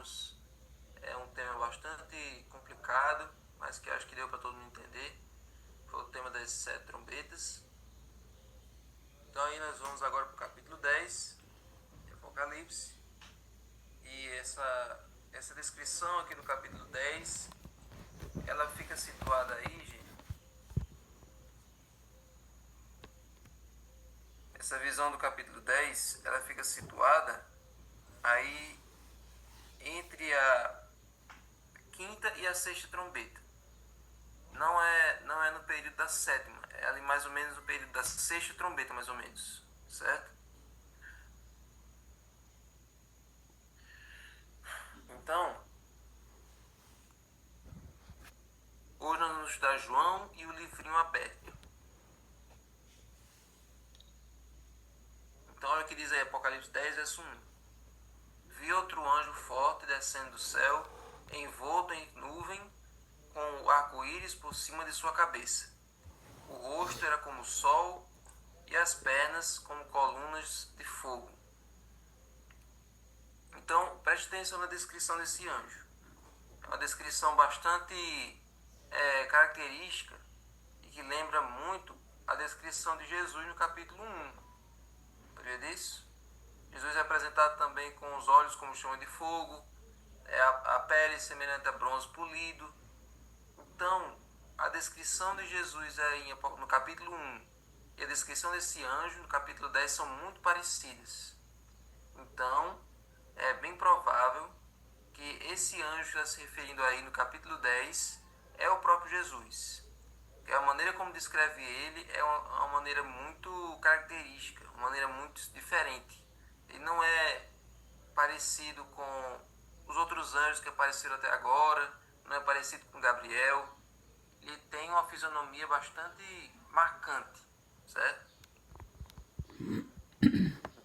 irmãos. É um tema bastante complicado, mas que acho que deu para todo mundo entender. Foi o tema das 7 trombetas. Então aí nós vamos agora para o capítulo 10 de Apocalipse. E essa descrição aqui do capítulo 10, ela fica situada aí, gente. Essa visão do capítulo 10, ela fica situada aí entre a quinta e a sexta trombeta. Não é no período da sétima, é ali mais ou menos no período da sexta trombeta, mais ou menos, certo? Então, hoje nós vamos estudar João e o livrinho aberto. Então, olha o que diz aí, Apocalipse 10, verso 1. Vi outro anjo forte descendo do céu, envolto em nuvem, com o arco-íris por cima de sua cabeça. O rosto era como o sol e as pernas como colunas de fogo. Então, preste atenção na descrição desse anjo. É uma descrição bastante característica e que lembra muito a descrição de Jesus no capítulo 1. Lembra disso? Jesus é apresentado também com os olhos como chama de fogo, a pele semelhante a bronze polido. Então, a descrição de Jesus aí no capítulo 1 e a descrição desse anjo no capítulo 10 são muito parecidas. Então, é bem provável que esse anjo que está se referindo aí no capítulo 10 é o próprio Jesus. E a maneira como descreve ele é uma maneira muito característica, uma maneira muito diferente. Ele não é parecido com os outros anjos que apareceram até agora, não é parecido com Gabriel. Ele tem uma fisionomia bastante marcante, certo?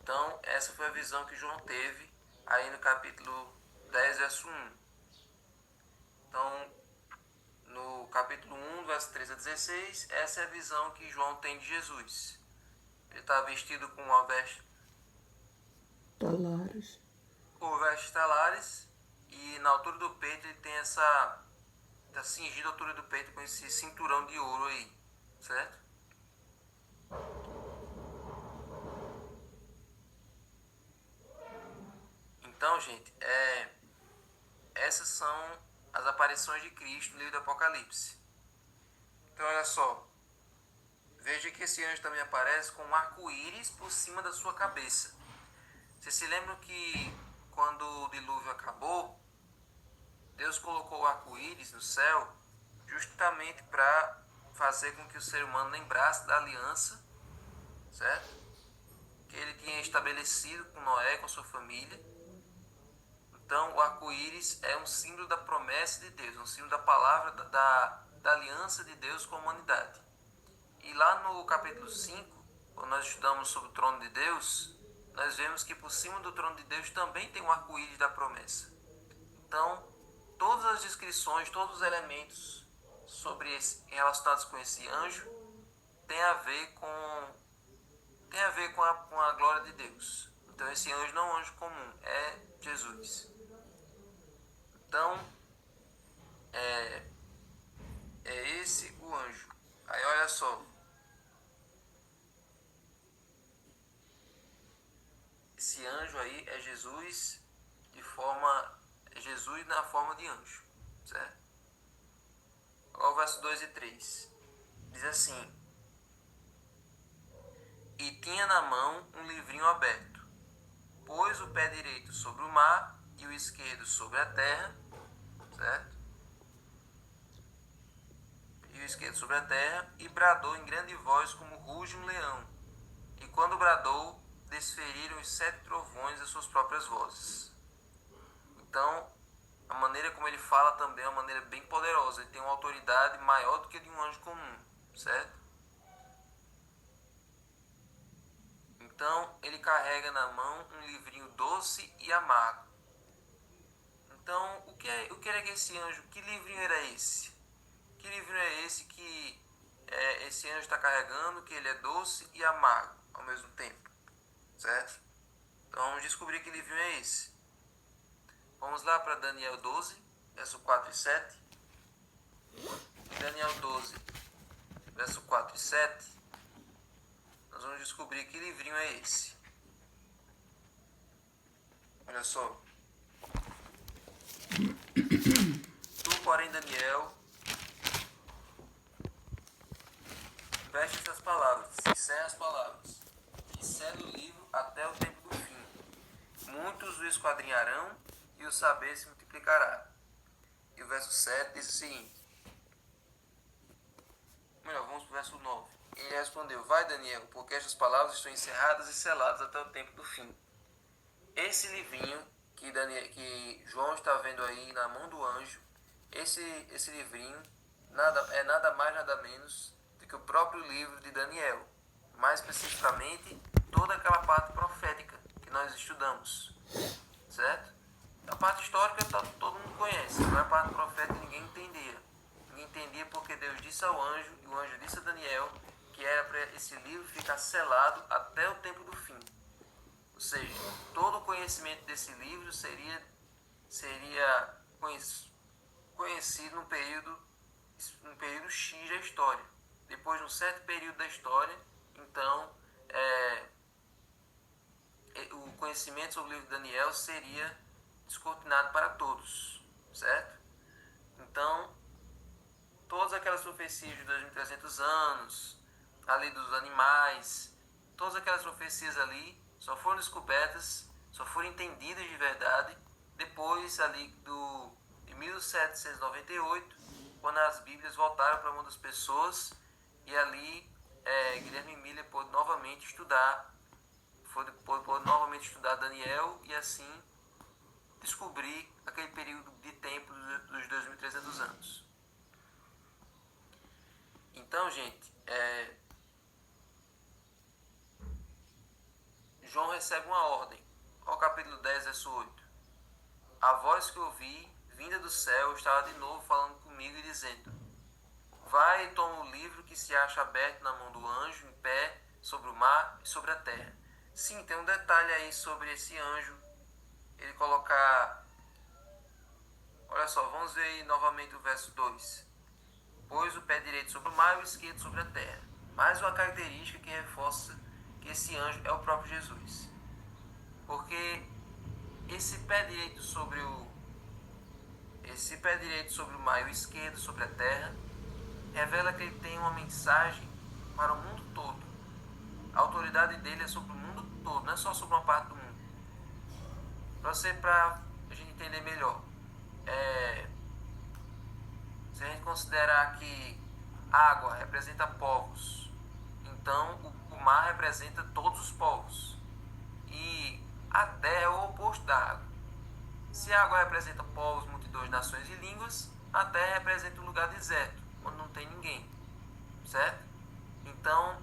Então, essa foi a visão que João teve aí no capítulo 10, verso 1. Então, no capítulo 1, verso 13 a 16, essa é a visão que João tem de Jesus. Ele está vestido com uma veste talares. por vestes talares, e na altura do peito ele tem essa... está cingido a altura do peito com esse cinturão de ouro aí, certo? Então, gente, essas são as aparições de Cristo no livro do Apocalipse. Então, olha só. Veja que esse anjo também aparece com um arco-íris por cima da sua cabeça. Vocês se lembram que quando o dilúvio acabou, Deus colocou o arco-íris no céu justamente para fazer com que o ser humano lembrasse da aliança, certo? Que ele tinha estabelecido com Noé, com sua família. Então, o arco-íris é um símbolo da promessa de Deus, um símbolo da palavra, da aliança de Deus com a humanidade. E lá no capítulo 5, quando nós estudamos sobre o trono de Deus, nós vemos que por cima do trono de Deus também tem um arco-íris da promessa. Então, todas as descrições, todos os elementos relacionados com esse anjo tem a ver com a glória de Deus. Então, esse anjo não é um anjo comum, é Jesus. Então, é esse o anjo. Aí, olha só. Esse anjo aí é Jesus Jesus na forma de anjo, certo? Olha o verso 2 e 3. Diz assim: E tinha na mão um livrinho aberto, pôs o pé direito sobre o mar e o esquerdo sobre a terra, certo? E o esquerdo sobre a terra, e bradou em grande voz como ruge um leão. E quando bradou, desferiram os 7 trovões as suas próprias vozes. Então, a maneira como ele fala também é uma maneira bem poderosa. Ele tem uma autoridade maior do que a de um anjo comum, certo? Então, ele carrega na mão um livrinho doce e amargo. Então, o que era que esse anjo, que livrinho era esse? Que livrinho é esse que esse anjo está carregando, que ele é doce e amargo ao mesmo tempo, certo? Então, vamos descobrir que livrinho é esse. Vamos lá para Daniel 12, verso 4 e 7. Daniel 12, verso 4 e 7. Nós vamos descobrir que livrinho é esse. Olha só. Tu, porém, Daniel, veste essas palavras, encerra as palavras, e sela o livro até o tempo do fim. Muitos o esquadrinharão, e o saber se multiplicará. E o verso 7 diz o seguinte. Melhor, vamos para o verso 9. Ele respondeu: vai, Daniel, porque estas palavras estão encerradas e seladas até o tempo do fim. Esse livrinho que João está vendo aí na mão do anjo, esse livrinho é nada mais, nada menos do que o próprio livro de Daniel. Mais especificamente, toda aquela parte profética que nós estudamos. Certo? A parte histórica todo mundo conhece, mas a parte profética ninguém entendia. Ninguém entendia porque Deus disse ao anjo, e o anjo disse a Daniel, que era para esse livro ficar selado até o tempo do fim. Ou seja, todo o conhecimento desse livro seria conhecido num período X da história. Depois de um certo período da história, então, o conhecimento sobre o livro de Daniel seria descortinado para todos, certo? Então, todas aquelas profecias de 2.300 anos, ali dos animais, todas aquelas profecias ali só foram descobertas, só foram entendidas de verdade depois ali de 1798, quando as Bíblias voltaram para a mão das pessoas, e ali Guilherme Miller pôde novamente estudar Daniel, e assim descobrir aquele período de tempo dos 2.300 anos. Então, gente, João recebe uma ordem. Ao capítulo 10, verso 8. A voz que ouvi, vinda do céu, estava de novo falando comigo e dizendo: vai e toma o livro que se acha aberto na mão do anjo, em pé, sobre o mar e sobre a terra. Sim, tem um detalhe aí sobre esse anjo. Ele colocar... Olha só, vamos ver aí novamente o verso 2. Pôs o pé direito sobre o mar e o esquerdo sobre a terra. Mais uma característica que reforça que esse anjo é o próprio Jesus. Porque esse pé direito sobre o mar e o esquerdo sobre a terra revela que ele tem uma mensagem para o mundo todo. A autoridade dele é sobre o mundo todo, não é só sobre uma parte do mundo. Para a gente entender melhor, se a gente considerar que água representa povos, então o mar representa todos os povos, e a terra é o oposto da água. Se a água representa povos, multidões, nações e línguas, a terra representa um lugar deserto, onde não tem ninguém, certo? Então,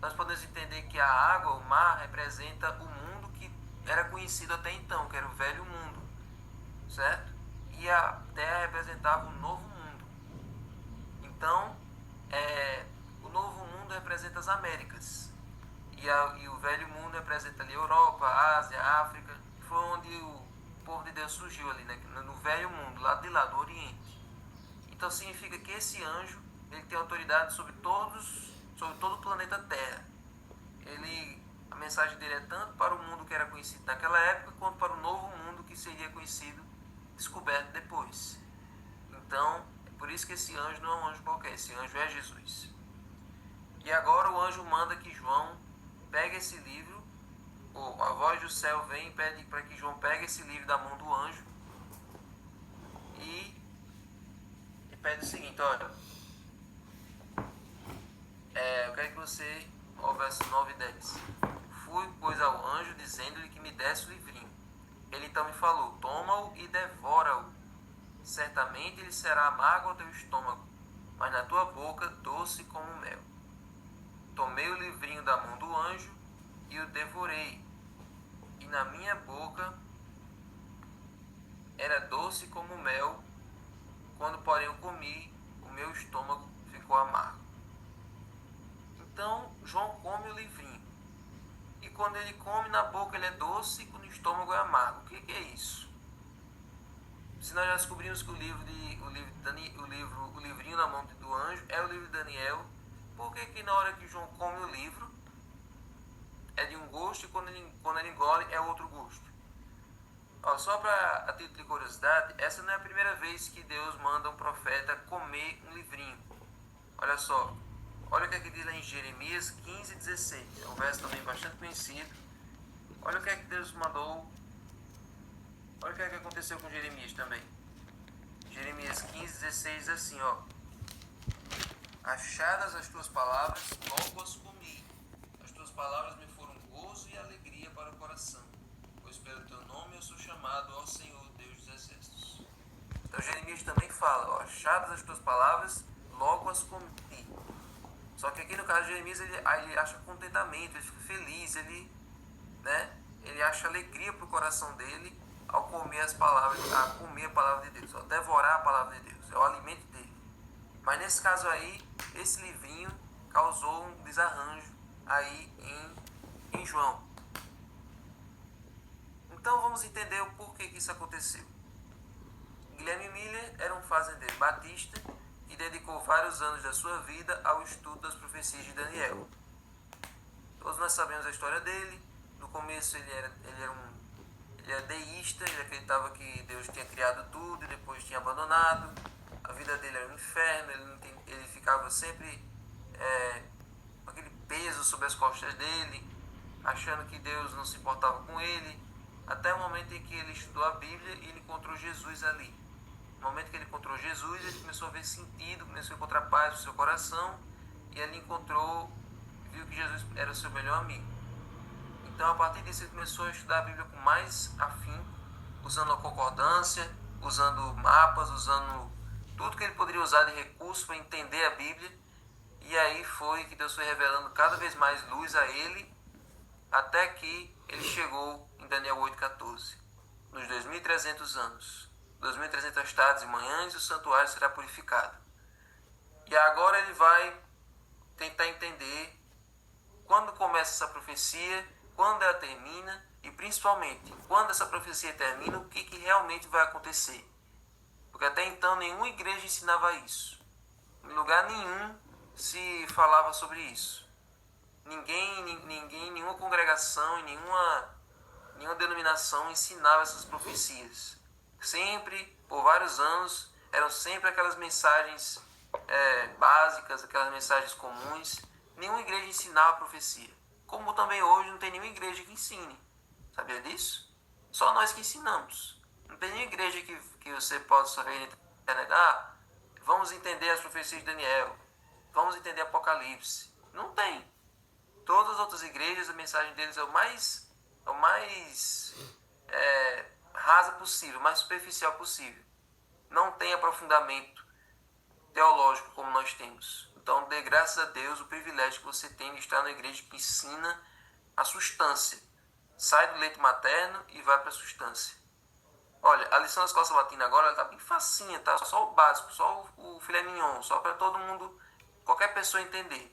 nós podemos entender que a água, o mar, representa o mundo que era conhecido até então, que era o velho mundo, certo? E a terra representava o novo mundo. Então, o novo mundo representa as Américas, e o velho mundo representa ali a Europa, a Ásia, a África, que foi onde o povo de Deus surgiu ali, né? No velho mundo, lá de lá, do Oriente. Então significa que esse anjo, ele tem autoridade sobre todo o planeta Terra. A mensagem dele é tanto para o mundo que era conhecido naquela época, quanto para o novo mundo que seria conhecido, descoberto depois. Então, é por isso que esse anjo não é um anjo qualquer, esse anjo é Jesus. E agora o anjo manda que João pegue esse livro, ou a voz do céu vem e pede para que João pegue esse livro da mão do anjo, e pede o seguinte: olha, eu quero que você, ó, verso 9 e 10. Fui, pois, ao anjo, dizendo-lhe que me desse o livrinho. Ele então me falou: toma-o e devora-o. Certamente ele será amargo ao teu estômago, mas na tua boca doce como mel. Tomei o livrinho da mão do anjo e o devorei, e na minha boca era doce como mel. Quando, porém, eu comi, o meu estômago ficou amargo. Então, João come o livrinho. E quando ele come, na boca ele é doce e no estômago é amargo. O que é isso? Se nós já descobrimos que o livrinho na mão do anjo é o livro de Daniel, por que na hora que João come o livro é de um gosto e quando ele engole é outro gosto? Ó, só para a título de curiosidade, essa não é a primeira vez que Deus manda um profeta comer um livrinho. Olha só, olha o que é que diz lá em Jeremias 15:16, é um verso também bastante conhecido. Olha o que é que Deus mandou, olha o que é que aconteceu com Jeremias também. Jeremias 15:16 diz assim, ó: achadas as tuas palavras, logo as comi. As tuas palavras me foram gozo e alegria para o coração, pois pelo teu nome eu sou chamado, ó Senhor, Deus dos exércitos. Então Jeremias também fala, ó, achadas as tuas palavras, logo as comi. Só que aqui no caso de Jeremias, ele acha contentamento, ele fica feliz, ele acha alegria para o coração dele ao comer as palavras, a comer a palavra de Deus, ao devorar a palavra de Deus, é o alimento dele. Mas nesse caso aí, esse livrinho causou um desarranjo aí em João. Então vamos entender o porquê que isso aconteceu. Guilherme Miller era um fazendeiro batista que dedicou vários anos da sua vida ao estudo das profecias de Daniel. Todos nós sabemos a história dele. No começo ele era deísta, ele acreditava que Deus tinha criado tudo e depois tinha abandonado. A vida dele era um inferno, ele ficava sempre com aquele peso sobre as costas dele, achando que Deus não se importava com ele, até o momento em que ele estudou a Bíblia e ele encontrou Jesus ali. No momento que ele encontrou Jesus, ele começou a ver sentido, começou a encontrar paz no seu coração, e ele viu que Jesus era o seu melhor amigo. Então, a partir disso, ele começou a estudar a Bíblia com mais afinco, usando a concordância, usando mapas, usando tudo que ele poderia usar de recurso para entender a Bíblia. E aí foi que Deus foi revelando cada vez mais luz a ele, até que ele chegou em Daniel 8,14. Nos 2.300 anos, 2.300 tardes e manhãs, o santuário será purificado. E agora ele vai tentar entender quando começa essa profecia, quando ela termina e principalmente quando essa profecia termina, o que realmente vai acontecer. Porque até então nenhuma igreja ensinava isso. Em lugar nenhum se falava sobre isso. Nenhuma congregação e nenhuma denominação ensinava essas profecias. Sempre, por vários anos, eram sempre aquelas mensagens básicas, aquelas mensagens comuns. Nenhuma igreja ensinava a profecia. Como também hoje não tem nenhuma igreja que ensine. Sabia disso? Só nós que ensinamos. Não tem nenhuma igreja que você possa ver na internet. Vamos entender as profecias de Daniel. Vamos entender Apocalipse. Não tem. Todas as outras igrejas, a mensagem deles é o mais rasa possível, o mais superficial possível. Não tem aprofundamento teológico como nós temos. Então, dê graças a Deus o privilégio que você tem de estar na igreja que ensina a substância. Sai do leite materno e vai para a substância. Olha, a lição da escola sabatina agora está bem facinha, tá? Só o básico, só o filé mignon, só para todo mundo, qualquer pessoa entender.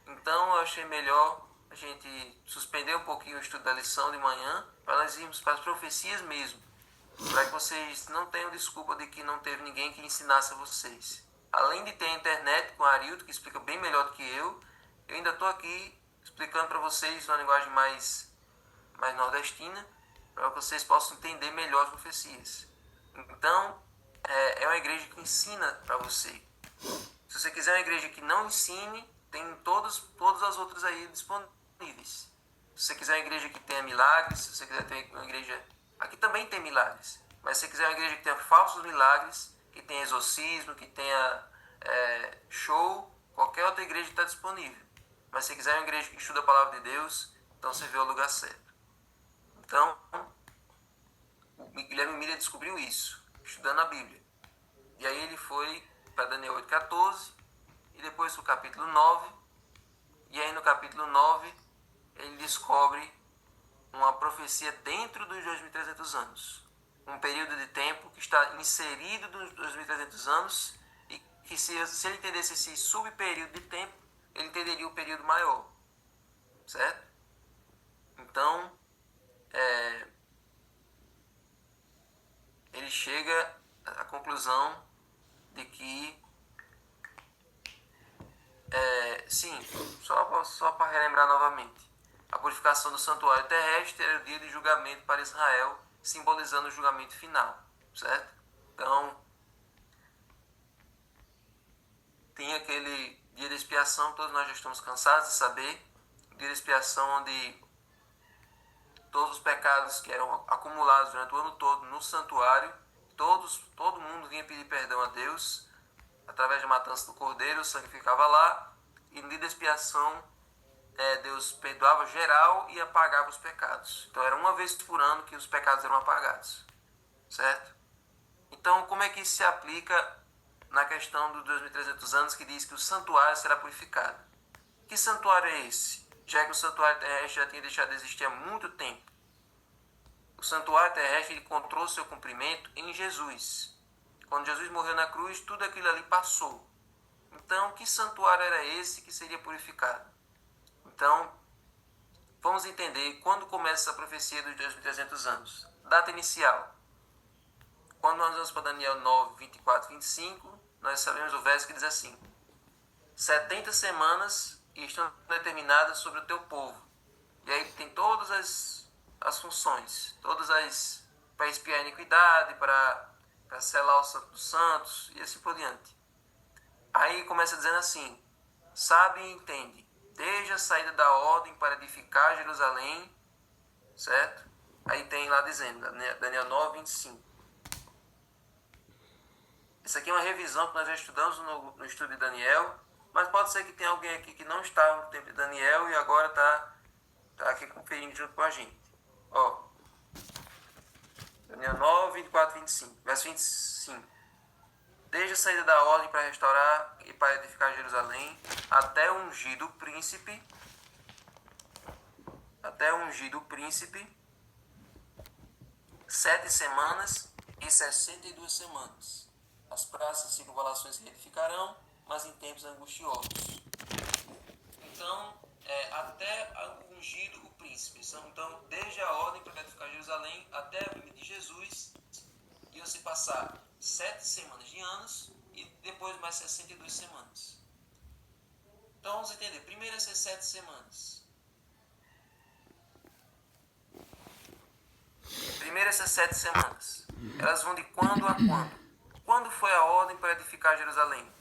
Então, eu achei melhor a gente suspender um pouquinho o estudo da lição de manhã, para nós irmos para as profecias mesmo, para que vocês não tenham desculpa de que não teve ninguém que ensinasse a vocês. Além de ter a internet com o Arilton, que explica bem melhor do que eu ainda estou aqui explicando para vocês uma linguagem mais nordestina, para que vocês possam entender melhor as profecias. Então, é uma igreja que ensina para você. Se você quiser uma igreja que não ensine, tem todas as outras aí disponíveis. Se você quiser uma igreja que tenha milagres, se você quiser ter uma igreja... Aqui também tem milagres, mas se você quiser uma igreja que tenha falsos milagres, que tenha exorcismo, que tenha show, qualquer outra igreja está disponível. Mas se você quiser uma igreja que estuda a palavra de Deus, então você vê o lugar certo. Então, o Guilherme Miller descobriu isso, estudando a Bíblia. E aí ele foi para Daniel 8,14, e depois o capítulo 9, e aí no capítulo 9 ele descobre uma profecia dentro dos 2.300 anos. Um período de tempo que está inserido nos 2.300 anos, e que se ele entendesse esse subperíodo de tempo, ele entenderia o período maior. Certo? Então, ele chega à conclusão de que, sim, só para relembrar novamente, a purificação do santuário terrestre era o dia de julgamento para Israel, simbolizando o julgamento final, certo? Então, tem aquele dia de expiação, todos nós já estamos cansados de saber, o dia de expiação onde todos os pecados que eram acumulados durante o ano todo no santuário, todo mundo vinha pedir perdão a Deus, através da matança do cordeiro, o sangue ficava lá, e no dia da expiação, Deus perdoava geral e apagava os pecados. Então era uma vez por ano que os pecados eram apagados, certo? Então como é que isso se aplica na questão dos 2.300 anos que diz que o santuário será purificado? Que santuário é esse? Já que o santuário terrestre já tinha deixado de existir há muito tempo. O santuário terrestre encontrou seu cumprimento em Jesus. Quando Jesus morreu na cruz, tudo aquilo ali passou. Então, que santuário era esse que seria purificado? Então, vamos entender quando começa essa profecia dos 2.300 anos. Data inicial. Quando nós vamos para Daniel 9, 24, 25, nós sabemos o verso que diz assim: 70 semanas estão determinadas sobre o teu povo. E aí tem todas as funções, para expiar a iniquidade, para selar o Santo dos Santos e assim por diante. Aí começa dizendo assim: sabe e entende, desde a saída da ordem para edificar Jerusalém, certo? Aí tem lá dizendo, Daniel 9, 25. Isso aqui é uma revisão que nós já estudamos no estudo de Daniel, mas pode ser que tenha alguém aqui que não estava no tempo de Daniel e agora está aqui conferindo junto com a gente. Ó, Daniel 9, 24, 25, verso 25. Desde a saída da ordem para restaurar e para edificar Jerusalém, até o ungido príncipe, 7 semanas e 62 semanas. As praças e circunvalações se reedificarão, mas em tempos angustiosos. Então, até o ungido, o príncipe. Então, desde a ordem para edificar Jerusalém até a vinda de Jesus, iam se passar 7 semanas de anos e depois mais 62 semanas. Então, vamos entender. Primeiro essas 7 semanas. Elas vão de quando a quando? Quando foi a ordem para edificar Jerusalém?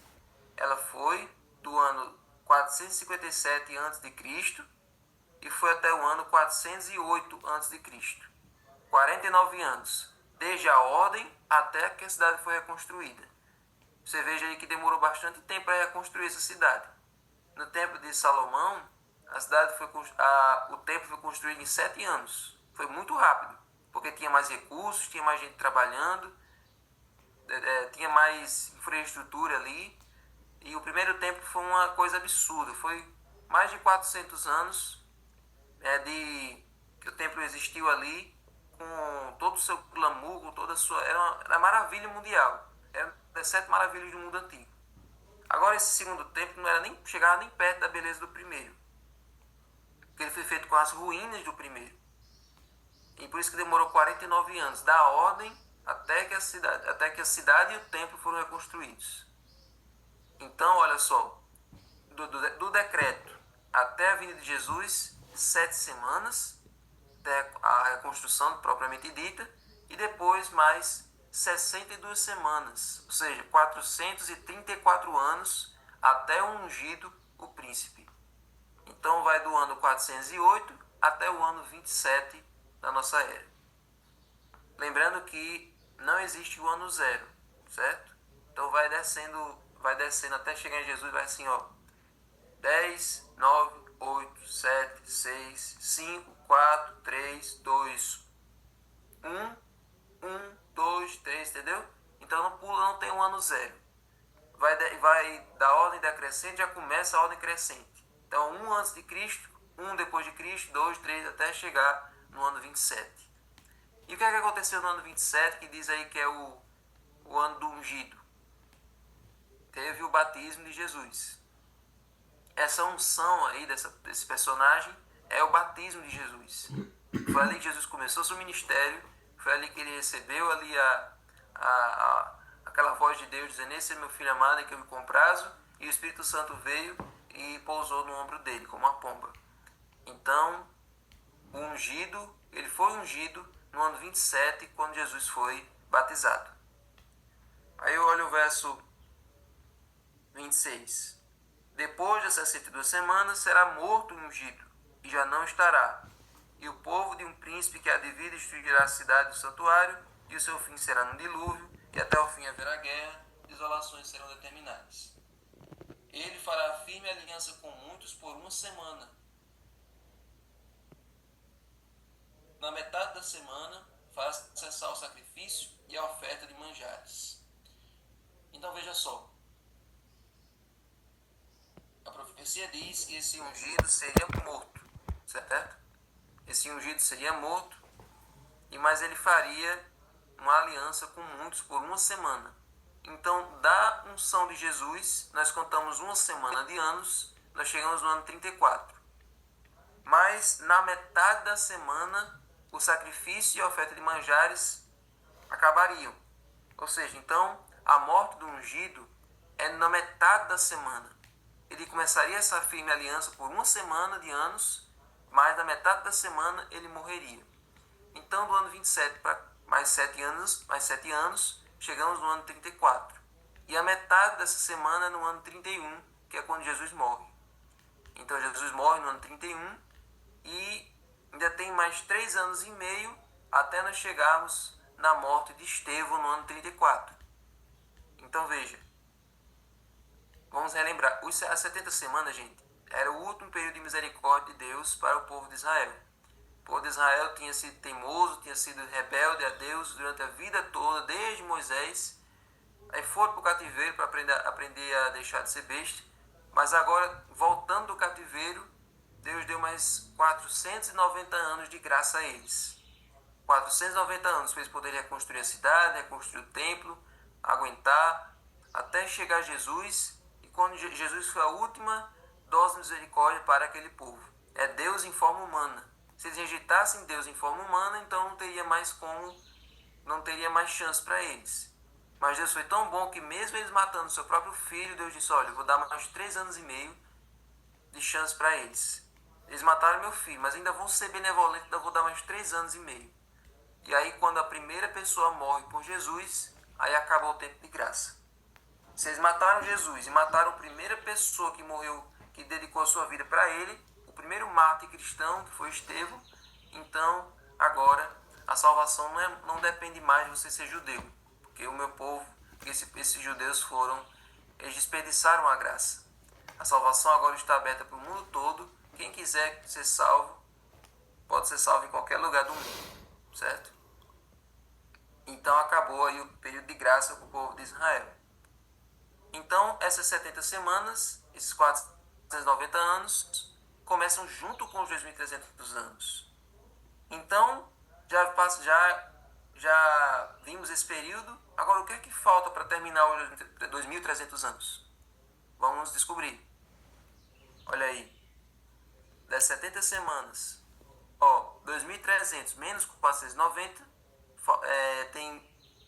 Ela foi do ano 457 a.C. e foi até o ano 408 a.C. 49 anos, desde a ordem até que a cidade foi reconstruída. Você veja aí que demorou bastante tempo para reconstruir essa cidade. No tempo de Salomão, o templo foi construído em 7 anos. Foi muito rápido, porque tinha mais recursos, tinha mais gente trabalhando, tinha mais infraestrutura ali. E o primeiro templo foi uma coisa absurda. Foi mais de 400 anos que o templo existiu ali, com todo o seu glamour, com toda a sua... Era uma maravilha mundial. Era uma das 7 maravilhas do mundo antigo. Agora esse segundo templo não chegava nem perto da beleza do primeiro. Porque ele foi feito com as ruínas do primeiro. E por isso que demorou 49 anos, da ordem até que a cidade e o templo foram reconstruídos. Então, olha só, do decreto até a vinda de Jesus, 7 semanas, até a reconstrução propriamente dita, e depois mais 62 semanas, ou seja, 434 anos até o ungido, o príncipe. Então vai do ano 408 até o ano 27 da nossa era. Lembrando que não existe o ano zero, certo? Então vai descendo até chegar em Jesus, vai assim, ó, 10, 9, 8, 7, 6, 5, 4, 3, 2, 1, 2, 3, entendeu? Então não tem um ano zero. Vai da ordem decrescente, já começa a ordem crescente. Então 1 antes de Cristo, 1 depois de Cristo, 2, 3, até chegar no ano 27. E o que aconteceu no ano 27, que diz aí que é o ano do ungido? Teve o batismo de Jesus. Essa unção aí desse personagem é o batismo de Jesus. Foi ali que Jesus começou seu ministério, foi ali que ele recebeu ali aquela voz de Deus dizendo: esse é meu filho amado em que eu me comprazo, e o Espírito Santo veio e pousou no ombro dele como uma pomba. Então, o ungido, ele foi ungido no ano 27, quando Jesus foi batizado. Aí eu olho o verso 26. Depois das 62 semanas será morto o ungido, e já não estará. E o povo de um príncipe que há de vir destruirá a cidade do santuário, e o seu fim será no dilúvio, e até o fim haverá guerra, desolações serão determinadas. Ele fará firme aliança com muitos por uma semana. Na metade da semana, fará cessar o sacrifício e a oferta de manjares. Então veja só. A profecia diz que esse ungido seria morto, certo? Esse ungido seria morto, mas ele faria uma aliança com muitos por uma semana. Então, da unção de Jesus, nós contamos uma semana de anos, nós chegamos no ano 34. Mas, na metade da semana, o sacrifício e a oferta de manjares acabariam. Ou seja, então, a morte do ungido é na metade da semana. Ele começaria essa firme aliança por uma semana de anos, mas na metade da semana ele morreria. Então, do ano 27 para mais 7 anos, chegamos no ano 34. E a metade dessa semana é no ano 31, que é quando Jesus morre. Então, Jesus morre no ano 31 e ainda tem mais 3 anos e meio até nós chegarmos na morte de Estevão no ano 34. Então, veja. Vamos relembrar. As 70 semanas, gente, era o último período de misericórdia de Deus para o povo de Israel. O povo de Israel tinha sido teimoso, tinha sido rebelde a Deus durante a vida toda, desde Moisés. Aí foram para o cativeiro para aprender a deixar de ser besta. Mas agora, voltando do cativeiro, Deus deu mais 490 anos de graça a eles. 490 anos para eles poderem reconstruir a cidade, reconstruir o templo, aguentar, até chegar Jesus. E quando Jesus foi a última dose de misericórdia para aquele povo. É Deus em forma humana. Se eles rejeitassem Deus em forma humana, então não teria mais chance para eles. Mas Deus foi tão bom que mesmo eles matando seu próprio filho, Deus disse: olha, eu vou dar mais 3 anos e meio de chance para eles. Eles mataram meu filho, mas ainda vão ser benevolentes, ainda vou dar mais 3 anos e meio. E aí, quando a primeira pessoa morre por Jesus, aí acabou o tempo de graça. Se eles mataram Jesus e mataram a primeira pessoa que morreu, que dedicou a sua vida para ele, o primeiro mártir cristão, que foi Estevão, então agora a salvação não depende mais de você ser judeu. Porque o meu povo, esses judeus eles desperdiçaram a graça. A salvação agora está aberta para o mundo todo. Quem quiser ser salvo, pode ser salvo em qualquer lugar do mundo, certo? Então acabou aí o período de graça para o povo de Israel. Então essas 70 semanas, esses 490 anos, começam junto com os 2.300 anos. Então já vimos esse período. Agora, o que é que falta para terminar os 2.300 anos? Vamos descobrir. Olha aí. Das 70 semanas, 2.300 menos 490,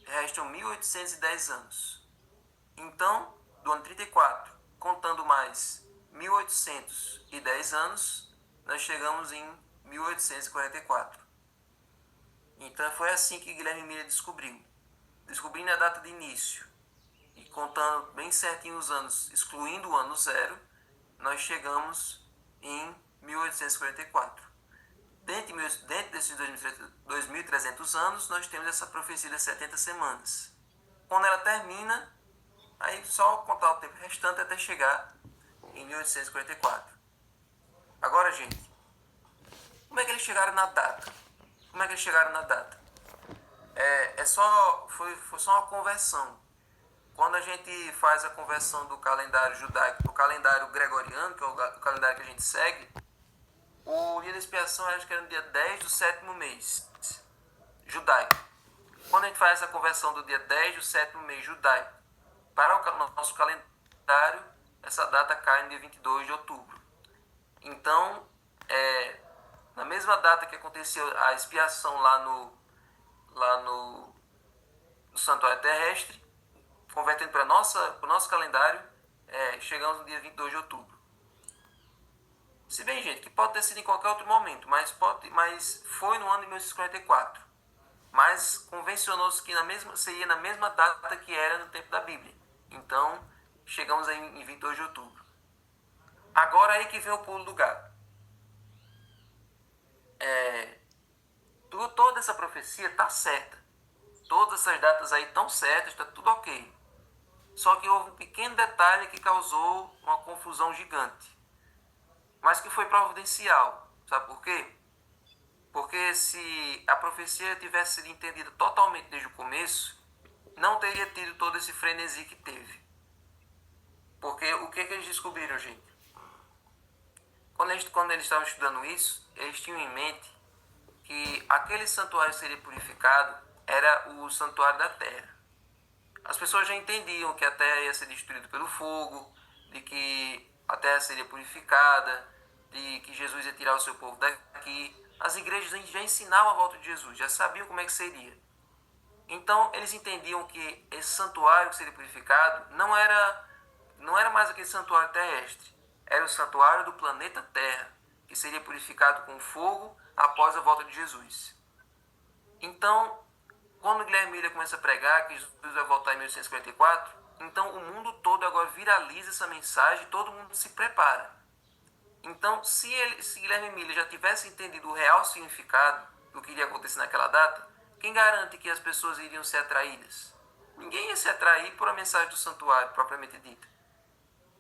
restam 1.810 anos. Então, do ano 34, contando mais 1.810 anos, nós chegamos em 1844. Então foi assim que Guilherme Miller descobriu. Descobrindo a data de início e contando bem certinho os anos, excluindo o ano zero, nós chegamos em 1844. Dentro desses 2.300 anos, nós temos essa profecia das 70 semanas. Quando ela termina, aí só contar o tempo restante até chegar em 1844. Agora, gente, como é que eles chegaram na data? Foi só uma conversão. Quando a gente faz a conversão do calendário judaico para o calendário gregoriano, que é o calendário que a gente segue, o dia da expiação acho que era no dia 10 do sétimo mês judaico. Quando a gente faz essa conversão do dia 10 do sétimo mês judaico para o nosso calendário, essa data cai no dia 22 de outubro. Então, na mesma data que aconteceu a expiação lá no no santuário terrestre, convertendo para o nosso calendário, chegamos no dia 22 de outubro. Se bem, gente, que pode ter sido em qualquer outro momento, mas foi no ano de 1844. Mas convencionou-se que seria na mesma data que era no tempo da Bíblia. Então, chegamos aí em 22 de outubro. Agora aí que vem o pulo do gato. Toda essa profecia está certa. Todas essas datas aí estão certas, está tudo ok. Só que houve um pequeno detalhe que causou uma confusão gigante. Mas que foi providencial. Sabe por quê? Porque se a profecia tivesse sido entendida totalmente desde o começo, não teria tido todo esse frenesi que teve. Porque o que eles descobriram, gente? Quando eles estavam estudando isso, eles tinham em mente que aquele santuário que seria purificado era o santuário da terra. As pessoas já entendiam que a terra ia ser destruída pelo fogo, de que a terra seria purificada, de que Jesus ia tirar o seu povo daqui. As igrejas já ensinavam a volta de Jesus, já sabiam como é que seria. Então, eles entendiam que esse santuário que seria purificado não era mais aquele santuário terrestre, era o santuário do planeta Terra, que seria purificado com fogo após a volta de Jesus. Então, quando Guilherme Miller começa a pregar que Jesus vai voltar em 1844, então o mundo todo agora viraliza essa mensagem e todo mundo se prepara. Então, se Guilherme Miller já tivesse entendido o real significado do que iria acontecer naquela data, quem garante que as pessoas iriam ser atraídas? Ninguém ia se atrair por a mensagem do santuário, propriamente dita.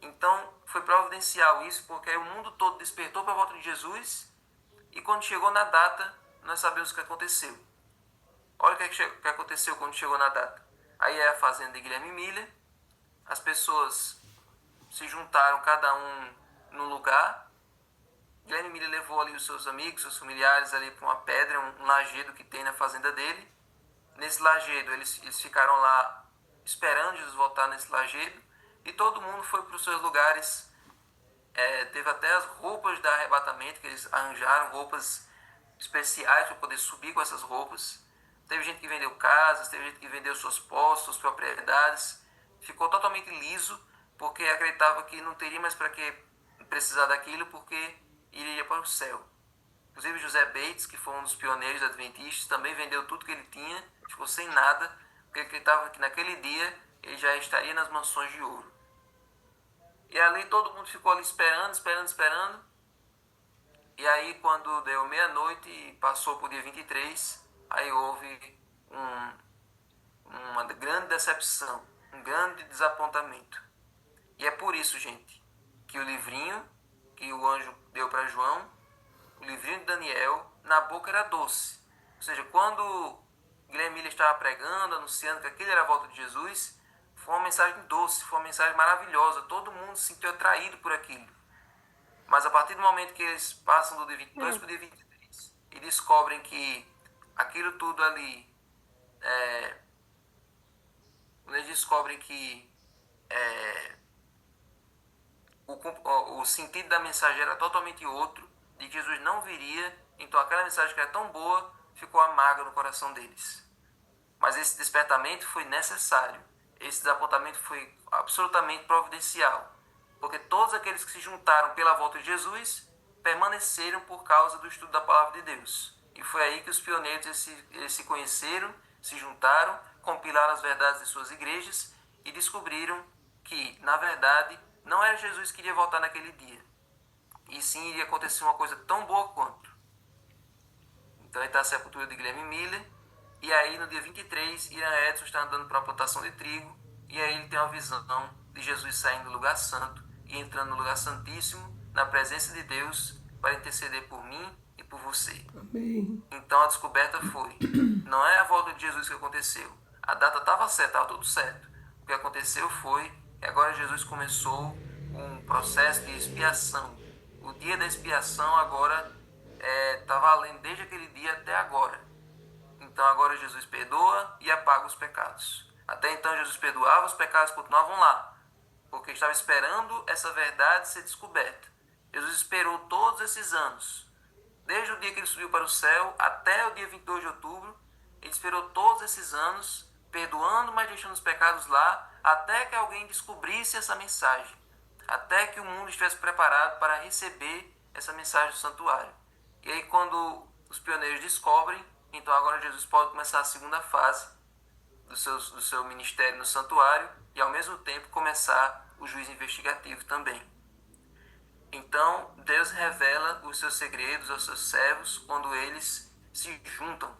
Então, foi providencial isso, porque aí o mundo todo despertou para a volta de Jesus, e quando chegou na data, nós sabemos o que aconteceu. Olha o que aconteceu quando chegou na data. Aí é a fazenda de Guilherme Miller, as pessoas se juntaram, cada um num lugar. Guilherme Miller levou ali os seus amigos, seus familiares ali para uma pedra, um lajedo que tem na fazenda dele. Nesse lajedo, eles ficaram lá esperando Jesus voltar nesse lajedo, e todo mundo foi para os seus lugares. Teve até as roupas de arrebatamento, que eles arranjaram roupas especiais para poder subir com essas roupas. Teve gente que vendeu casas, teve gente que vendeu suas posses, suas propriedades. Ficou totalmente liso, porque acreditava que não teria mais para que precisar daquilo, porque iria para o céu. Inclusive José Bates, que foi um dos pioneiros adventistas, também vendeu tudo que ele tinha, ficou sem nada, porque acreditava que naquele dia ele já estaria nas mansões de ouro. E ali todo mundo ficou ali esperando. E aí quando deu meia-noite e passou para o dia 23, aí houve uma grande decepção, um grande desapontamento. E é por isso, gente, que o livrinho que o anjo deu para João, o livrinho de Daniel, na boca era doce. Ou seja, quando Guilherme Miller estava pregando, anunciando que aquele era a volta de Jesus, foi uma mensagem doce, foi uma mensagem maravilhosa. Todo mundo se sentiu atraído por aquilo. Mas a partir do momento que eles passam do dia 22 para o dia 23 e descobrem que aquilo tudo ali, quando eles descobrem que o sentido da mensagem era totalmente outro, de que Jesus não viria, então aquela mensagem que era tão boa ficou amarga no coração deles. Mas esse despertamento foi necessário, esse desapontamento foi absolutamente providencial, porque todos aqueles que se juntaram pela volta de Jesus permaneceram por causa do estudo da palavra de Deus. E foi aí que os pioneiros eles se conheceram, se juntaram, compilaram as verdades de suas igrejas e descobriram que, na verdade, não era Jesus que iria voltar naquele dia, e sim iria acontecer uma coisa tão boa quanto. Então está a sepultura de Guilherme Miller, e aí no dia 23, Irã Edson está andando para uma plantação de trigo, e aí ele tem uma visão de Jesus saindo do lugar santo e entrando no lugar santíssimo, na presença de Deus, para interceder por mim e por você. Amém. Então a descoberta foi, não é a volta de Jesus que aconteceu, a data estava certa, estava tudo certo. O que aconteceu foi que agora Jesus começou um processo de expiação. O dia da expiação agora está valendo desde aquele dia até agora. Então agora Jesus perdoa e apaga os pecados. Até então Jesus perdoava, os pecados continuavam lá, porque estava esperando essa verdade ser descoberta. Jesus esperou todos esses anos, desde o dia que ele subiu para o céu até o dia 22 de outubro, ele esperou todos esses anos perdoando, mas deixando os pecados lá, até que alguém descobrisse essa mensagem, até que o mundo estivesse preparado para receber essa mensagem do santuário. E aí, quando os pioneiros descobrem, então agora Jesus pode começar a segunda fase do seu ministério no santuário e, ao mesmo tempo, começar o juízo investigativo também. Então, Deus revela os seus segredos aos seus servos quando eles se juntam,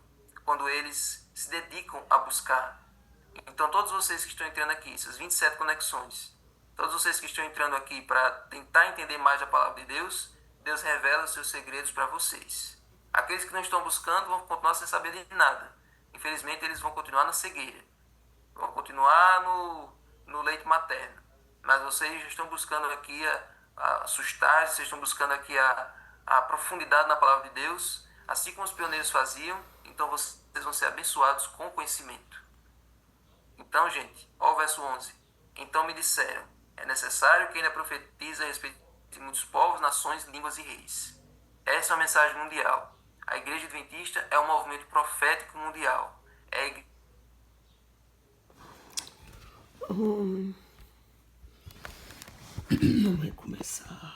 quando eles se dedicam a buscar. Então, todos vocês que estão entrando aqui, essas 27 conexões, todos vocês que estão entrando aqui para tentar entender mais a palavra de Deus, Deus revela os seus segredos para vocês. Aqueles que não estão buscando vão continuar sem saber de nada. Infelizmente, eles vão continuar na cegueira, vão continuar no leite materno. Mas vocês já estão buscando aqui a assustar, vocês estão buscando aqui a profundidade na palavra de Deus, assim como os pioneiros faziam, então vocês vão ser abençoados com conhecimento. Então, gente, ó o verso 11. Então me disseram, é necessário que ainda profetize a respeito de muitos povos, nações, línguas e reis. Essa é uma mensagem mundial. A Igreja Adventista é um movimento profético mundial. Vamos recomeçar.